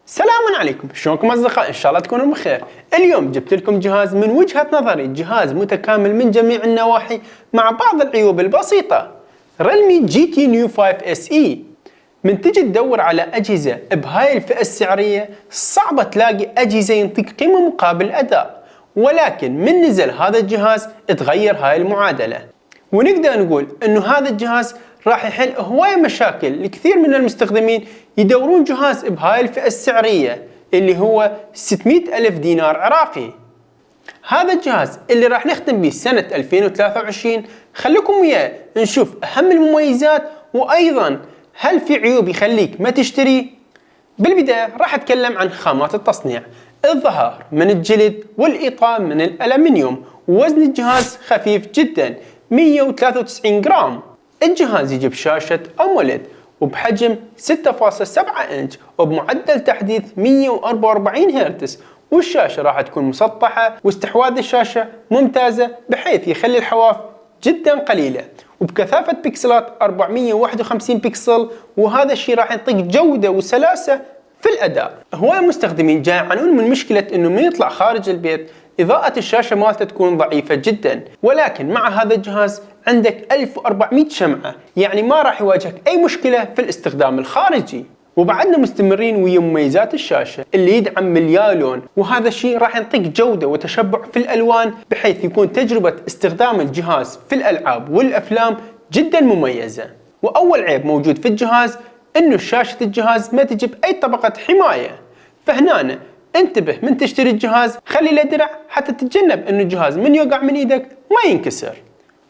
سلام عليكم، شلونكم اصدقاء؟ ان شاء الله تكونوا بخير. اليوم جبت لكم جهاز من وجهة نظري جهاز متكامل من جميع النواحي مع بعض العيوب البسيطة. ريلمي جي تي نيو 5 اس اي. من تجي تدور على اجهزة بهاي الفئة السعرية صعبة تلاقي اجهزة ينطيك قيمة مقابل اداء، ولكن من نزل هذا الجهاز تغير هاي المعادلة، ونقدر نقول انه هذا الجهاز راح يحل هواية مشاكل لكثير من المستخدمين يدورون جهاز بهاي الفئة السعرية اللي هو 600 ألف دينار عراقي. هذا الجهاز اللي راح نختم به سنة 2023. خليكم وياه نشوف أهم المميزات، وأيضا هل في عيوب يخليك ما تشتري. بالبداية راح أتكلم عن خامات التصنيع. الظهر من الجلد والإطار من الألمنيوم، ووزن الجهاز خفيف جدا 193 جرام. الجهاز يجيب شاشة أموليد وبحجم 6.7 إنش وبمعدل تحديث 144 هرتز، والشاشة راح تكون مسطحة، واستحواذ الشاشة ممتازة بحيث يخلي الحواف جدا قليلة، وبكثافة بكسلات 451 بكسل، وهذا الشيء راح يعطيك جودة وسلاسة في الأداء. هواي مستخدمين جاي يعانون من مشكلة إنه من يطلع خارج البيت إضاءة الشاشة مالته تكون ضعيفة جدا، ولكن مع هذا الجهاز عندك 1400 شمعة، يعني ما راح يواجهك أي مشكلة في الاستخدام الخارجي. وبعدنا مستمرين ويا مميزات الشاشة اللي يدعم مليار لون، وهذا الشيء راح يعطيك جودة وتشبع في الألوان بحيث يكون تجربة استخدام الجهاز في الألعاب والأفلام جدا مميزة. وأول عيب موجود في الجهاز إنه شاشة الجهاز ما تجيب أي طبقة حماية، فهنا انتبه من تشتري الجهاز، خلي له درع حتى تتجنب انه الجهاز من يوقع من ايدك ما ينكسر.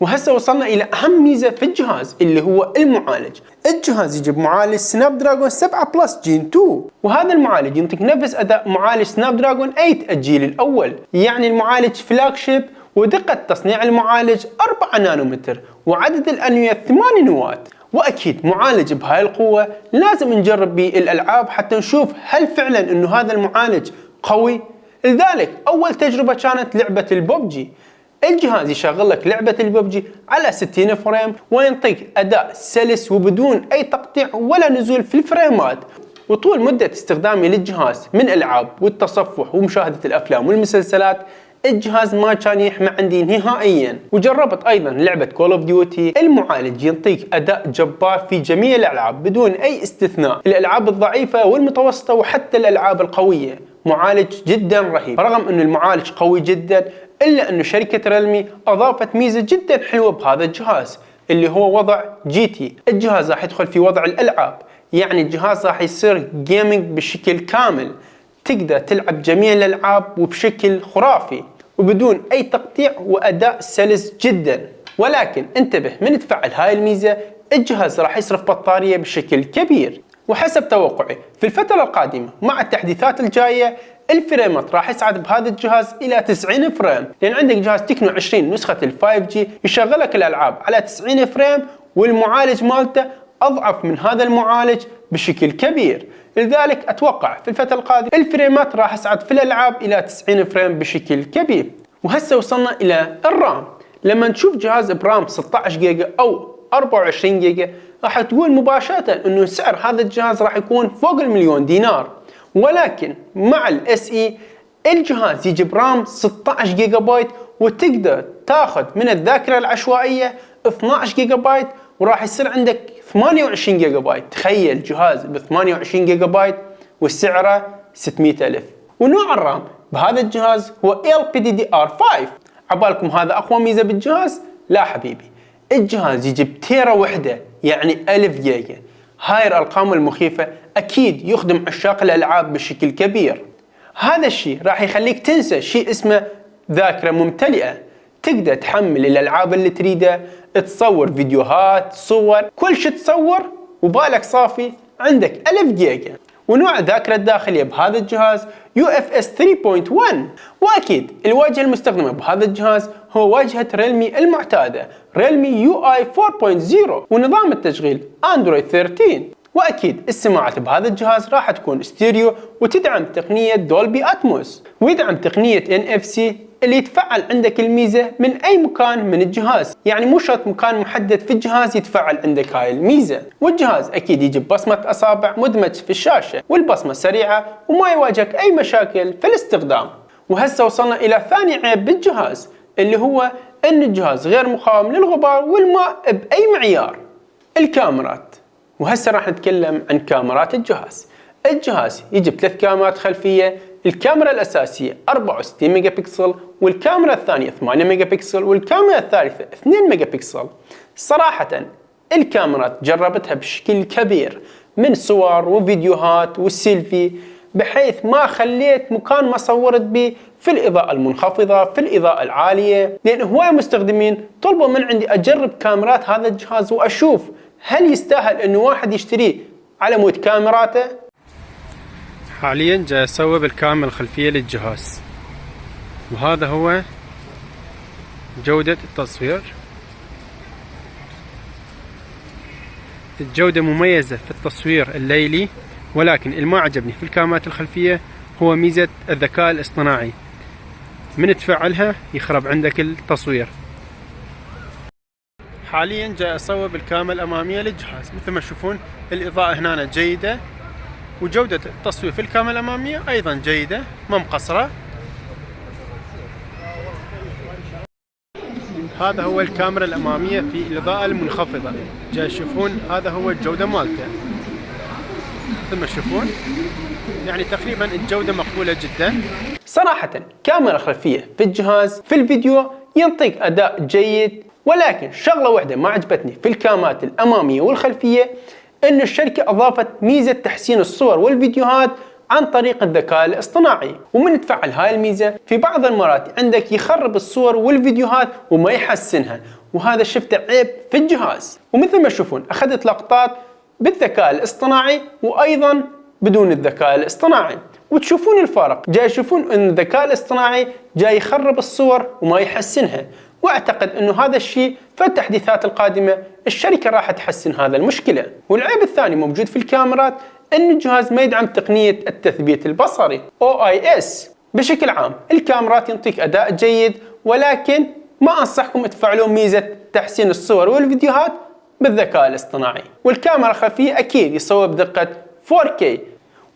وهسه وصلنا الى اهم ميزة في الجهاز اللي هو المعالج. الجهاز يجيب معالج سناب دراجون 7 بلس جين 2، وهذا المعالج ينطيك نفس اداء معالج سناب دراجون 8 الجيل الاول، يعني المعالج فلاج شيب. ودقة تصنيع المعالج 4 نانومتر، وعدد الانوية 8 واط. واكيد معالج بهاي القوة لازم نجرب به الالعاب حتى نشوف هل فعلا انه هذا المعالج قوي. لذلك اول تجربة كانت لعبة الببجي. الجهاز يشغل لك لعبة الببجي على 60 فريم وينطيك اداء سلس وبدون اي تقطيع ولا نزول في الفريمات. وطول مدة استخدامي للجهاز من العاب والتصفح ومشاهدة الافلام والمسلسلات، الجهاز ما كان يحمى عندي نهائيا. وجربت ايضا لعبة كول اوف ديوتي. المعالج ينطيك اداء جبار في جميع الالعاب بدون اي استثناء، الالعاب الضعيفة والمتوسطة وحتى الالعاب القوية. معالج جدا رهيب. رغم انه المعالج قوي جدا، الا انه شركة ريلمي اضافت ميزة جدا حلوة بهذا الجهاز اللي هو وضع جي تي. الجهاز راح يدخل في وضع الالعاب، يعني الجهاز راح يصير جيمنج بشكل كامل، تقدر تلعب جميع الالعاب وبشكل خرافي وبدون اي تقطيع واداء سلس جدا. ولكن انتبه من تفعل هاي الميزة الجهاز راح يصرف بطارية بشكل كبير. وحسب توقعي في الفترة القادمة مع التحديثات الجاية الفريمات راح يصعد بهذا الجهاز الى 90 فريم، لان عندك جهاز تكنو 20 نسخة ال 5G يشغلك الالعاب على 90 فريم، والمعالج مالته اضعف من هذا المعالج بشكل كبير. لذلك اتوقع في الفترة القادمة الفريمات راح تصعد في الالعاب الى 90 فريم بشكل كبير. وهسه وصلنا الى الرام. لما نشوف جهاز برام 16 جيجا او 24 جيجا راح تقول مباشرة انه سعر هذا الجهاز راح يكون فوق المليون دينار، ولكن مع الاس اي الجهاز يجي برام 16 جيجا بايت، وتقدر تاخذ من الذاكرة العشوائية 12 جيجا بايت، وراح يصير عندك 28 جيجا بايت. تخيل جهاز ب 28 جيجا بايت وسعره 600 ألف. ونوع الرام بهذا الجهاز هو LPDDR5. عبالكم هذا اقوى ميزة بالجهاز؟ لا حبيبي، الجهاز يجي بتيرا وحدة، يعني 1000 جيجا. هاي الارقام المخيفة اكيد يخدم عشاق الالعاب بشكل كبير. هذا الشيء راح يخليك تنسى شيء اسمه ذاكرة ممتلئة، تقدر تحمل الالعاب اللي تريدها، تصور فيديوهات، صور، كل شيء تصور وبالك صافي عندك 1000 جيجا. ونوع الذاكرة الداخلية بهذا الجهاز UFS 3.1. واكيد الواجهة المستخدمة بهذا الجهاز هو واجهة ريلمي المعتادة، ريلمي UI 4.0، ونظام التشغيل اندرويد 13. واكيد السماعات بهذا الجهاز راح تكون ستيريو وتدعم تقنية دولبي اتموس، ويدعم تقنية NFC اللي يتفعل عندك الميزة من اي مكان من الجهاز، يعني مو شرط مكان محدد في الجهاز يتفعل عندك هاي الميزة. والجهاز اكيد يجي ببصمة اصابع مدمج في الشاشة، والبصمة سريعة وما يواجهك اي مشاكل في الاستخدام. وهسه وصلنا الى ثاني عيب بالجهاز، اللي هو ان الجهاز غير مقاوم للغبار والماء باي معيار. الكاميرات، وهسه راح نتكلم عن كاميرات الجهاز. الجهاز يجي بثلاث كاميرات خلفية، الكاميرا الأساسية 64 ميجا بكسل، والكاميرا الثانية 8 ميجا بكسل، والكاميرا الثالثة 2 ميجا بكسل. صراحة الكاميرات جربتها بشكل كبير من صور وفيديوهات والسيلفي، بحيث ما خليت مكان ما صورت به في الإضاءة المنخفضة في الإضاءة العالية، لأن هواي مستخدمين طلبوا من عندي أجرب كاميرات هذا الجهاز وأشوف هل يستاهل إنه واحد يشتريه على مود كاميراته. حاليا جاي اسوي بالكاميرا الخلفية للجهاز، وهذا هو جودة التصوير. الجودة مميزة في التصوير الليلي، ولكن اللي ما عجبني في الكاميرات الخلفية هو ميزة الذكاء الاصطناعي، من تفعلها يخرب عندك التصوير. حاليا جاي اصور بالكاميرا الامامية للجهاز، مثل ما تشوفون الاضاءة هنا جيدة، وجودة التصوير في الكاميرا الأمامية أيضا جيدة ما مقصرة. هذا هو الكاميرا الأمامية في الإضاءة المنخفضة، جاي تشوفون هذا هو الجودة مالته مثل ما تشوفون، يعني تقريبا الجودة مقبولة جدا. صراحة كاميرا خلفية في الجهاز في الفيديو ينطيك أداء جيد، ولكن شغلة واحدة ما عجبتني في الكاميرات الأمامية والخلفية، إن الشركة أضافت ميزة تحسين الصور والفيديوهات عن طريق الذكاء الاصطناعي، ومن تفعل هاي الميزة في بعض المرات عندك يخرب الصور والفيديوهات وما يحسنها، وهذا شفته عيب في الجهاز. ومثل ما تشوفون أخذت لقطات بالذكاء الاصطناعي وأيضا بدون الذكاء الاصطناعي، وتشوفون الفرق. جاي يشوفون ان الذكاء الاصطناعي جاي يخرب الصور وما يحسنها، واعتقد انه هذا الشيء في التحديثات القادمة الشركة راح تحسن هذا المشكلة. والعيب الثاني موجود في الكاميرات ان الجهاز ما يدعم تقنية التثبيت البصري OIS. بشكل عام الكاميرات ينطيك اداء جيد، ولكن ما انصحكم تفعلون ميزة تحسين الصور والفيديوهات بالذكاء الاصطناعي. والكاميرا الخلفية اكيد يصور بدقة 4K.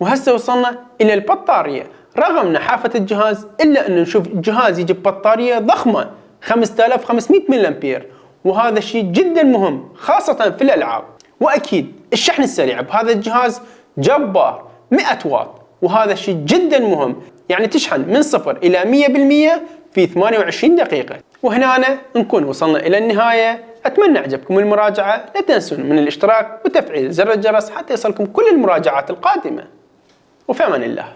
وهسه وصلنا الى البطارية. رغم نحافة الجهاز الا ان نشوف الجهاز يجي ببطارية ضخمة 5500 ملي امبير، وهذا الشيء جدا مهم خاصة في الالعاب. واكيد الشحن السريع بهذا الجهاز جبار 100 واط، وهذا الشيء جدا مهم، يعني تشحن من 0 إلى 100% في 28 دقيقة. وهنا نكون وصلنا الى النهاية. اتمنى عجبكم المراجعة، لا تنسون من الاشتراك وتفعيل زر الجرس حتى يصلكم كل المراجعات القادمة. وفي امان الله.